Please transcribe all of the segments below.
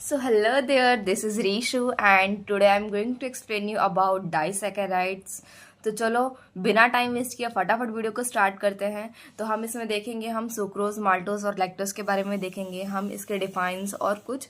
So hello there, this is Rishu and today I'm going to explain you about disaccharides. तो चलो बिना time waste किया फटाफट video को स्टार्ट करते हैं। तो हम इसमें देखेंगे, हम सुक्रोज, माल्टोज और लैक्टोज के बारे में देखेंगे, हम इसके डिफाइंस और कुछ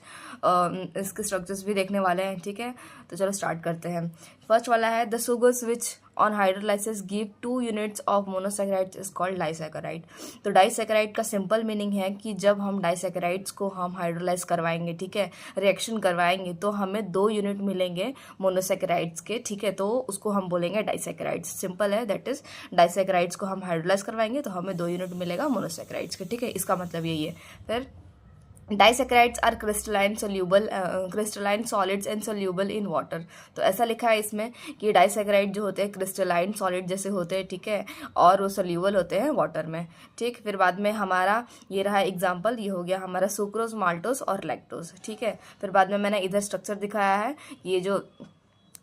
इसके स्ट्रक्चर्स भी देखने वाले हैं। ठीक है, तो चलो स्टार्ट करते हैं। फर्स्ट वाला है the sugars which on hydrolysis give 2 units of monosaccharides is called disaccharide. तो डाइसैकेराइड का सिंपल मीनिंग है कि जब हम डाइसैकेराइड्स को हम हाइड्रोलाइज करवाएंगे, ठीक है, रिएक्शन करवाएंगे तो हमें 2 यूनिट मिलेंगे मोनोसैकेराइड्स के। ठीक है, तो उसको हम बोलेंगे डाइसैकेराइड्स। सिंपल है, दैट इज डाइसैकेराइड्स को हम हाइड्रोलाइज करवाएंगे तो हमें 2 यूनिट मिलेगा मोनोसैकेराइड्स के। ठीक है, इसका मतलब यही है। फिर disaccharides are crystalline soluble, crystalline solids and soluble in water. तो ऐसा लिखा है इसमें कि डाइसैकेराइड जो होते हैं क्रिस्टलाइन सॉलिड जैसे होते हैं, ठीक है, और वो सोल्यूबल होते हैं वाटर में। ठीक, फिर बाद में हमारा ये रहा एग्जांपल, ये हो गया हमारा सुक्रोज, माल्टोज और लैक्टोज। ठीक है, फिर बाद में मैंने इधर स्ट्रक्चर दिखाया है,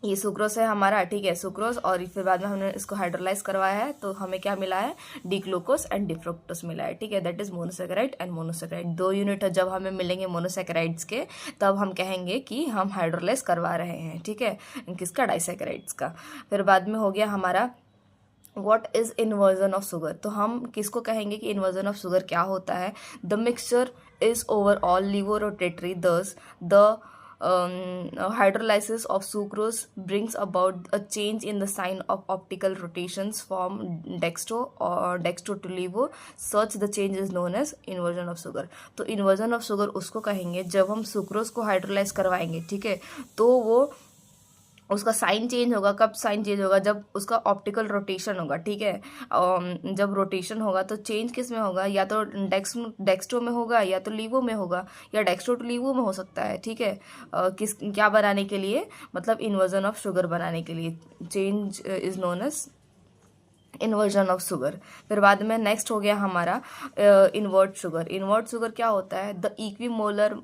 ये सुक्रोज है हमारा, ठीक है, सुक्रोज, और फिर बाद में हमने इसको हाइड्रोलाइज करवाया है तो हमें क्या मिला है, D glucose and D fructose मिला है। ठीक है, that is monosaccharide and monosaccharide. 2 unit जब हमें मिलेंगे मोनोसैकेराइड्स के तब हम कहेंगे कि हम हाइड्रोलाइज करवा रहे हैं। ठीक है, किसका, डाइसैकेराइड्स का। फिर बाद में हो गया हमारा what is inversion of sugar. तो हम किसको कहेंगे कि इन्वर्जन ऑफ शुगर क्या होता है। The mixture is overall laevorotatory, thus the hydrolysis of sucrose brings about a change in the sign of optical rotations from dextro or dextro to levo. Such the change is known as inversion of sugar. तो inversion of sugar उसको कहेंगे जब हम sucrose को hydrolyse करवाएंगे, ठीक है, तो वो उसका साइन चेंज होगा। कब साइन चेंज होगा, जब उसका ऑप्टिकल रोटेशन होगा। ठीक है, जब रोटेशन होगा तो चेंज किस में होगा, या तो डेक्स्ट्रो में होगा या तो लीवो में होगा, या डेक्स्ट्रो टू लीवो में हो सकता है। ठीक है, किस क्या बनाने के लिए, मतलब इन्वर्जन ऑफ शुगर बनाने के लिए। Change is known as inversion of sugar. फिर बाद में नेक्स्ट हो गया हमारा इन्वर्ट शुगर। इन्वर्ट शुगर क्या होता है, the equimolar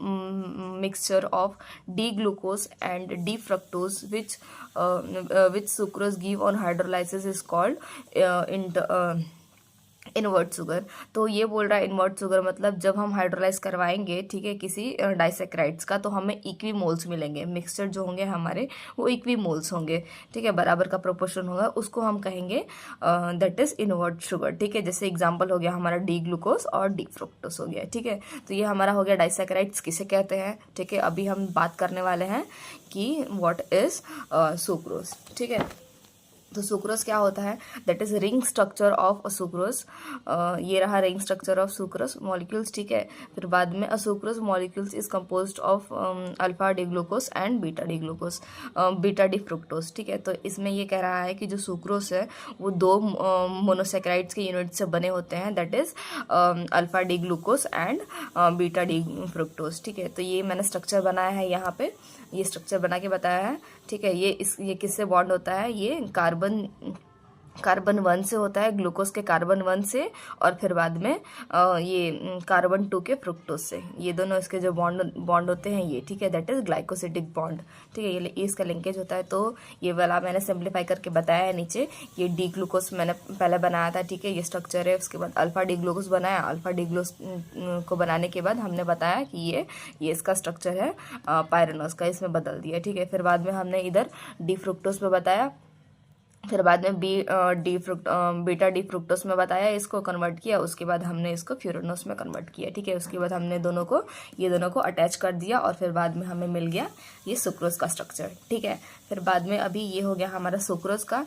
mixture of D glucose and D fructose which sucrose give on hydrolysis is called invert sugar. तो ये बोल रहा है इन्वर्ट शुगर मतलब जब हम हाइड्रोलाइज करवाएंगे, ठीक है, किसी डाइसैकेराइड्स का, तो हमें इक्विमोल्स मिलेंगे। मिक्सचर जो होंगे हमारे वो इक्विमोल्स होंगे, ठीक है, बराबर का प्रोपोर्शन होगा, उसको हम कहेंगे दैट इज इन्वर्ट शुगर। ठीक है, जैसे एग्जांपल हो गया हमारा डी ग्लूकोज और डी फ्रुक्टोज हो गया। ठीक है, तो ये हमारा हो गया डाइसैकेराइड्स किसे कहते हैं। ठीक है, अभी हम बात करने वाले हैं कि व्हाट इज सुक्रोज। ठीक है, तो सुक्रोज क्या होता है, that is ring structure of sucrose. ये रहा ring structure of sucrose molecules. ठीक है, फिर बाद में sucrose molecules is composed of alpha D glucose and beta D glucose, beta D fructose. ठीक है, तो इसमें ये कह रहा है कि जो सुक्रोज है वो 2 मोनोसैकेराइड्स के यूनिट से बने होते हैं, that is alpha D glucose and beta D fructose. ठीक है, तो ये मैंने स्ट्रक्चर बनाया है, यहाँ पे ये स्ट्रक्चर बना के बताया है। ठीक है, ये किससे बॉन्ड होता है, ये कार्बन 1 से होता है, ग्लूकोज के कार्बन 1 से, और फिर बाद में ये कार्बन 2 के फ्रुक्टोज से। ये दोनों इसके जो बॉन्ड होते हैं ये, ठीक है, दैट इज ग्लाइकोसिडिक बॉन्ड। ठीक है, ये इसका लिंकेज होता है। तो ये वाला मैंने सिंप्लीफाई करके बताया है नीचे। ये डी ग्लूकोज मैंने पहले बनाया था, ठीक है, ये स्ट्रक्चर है। उसके बाद अल्फा डी ग्लूकोज बनाया, अल्फा डी ग्लूकोज को बनाने के बाद हमने बताया कि ये इसका स्ट्रक्चर है पायरेनोज का, इसमें बदल दिया। ठीक है, फिर बाद में हमने इधर डी फ्रुक्टोज पे बताया, फिर बाद में बीटा डी फ्रुक्टोस में बताया, इसको कन्वर्ट किया, उसके बाद हमने इसको फ्यूरानोस में कन्वर्ट किया। ठीक है, उसके बाद हमने ये दोनों को अटैच कर दिया और फिर बाद में हमें मिल गया ये सुक्रोज का स्ट्रक्चर। ठीक है, फिर बाद में अभी ये हो गया हमारा सुक्रोज का।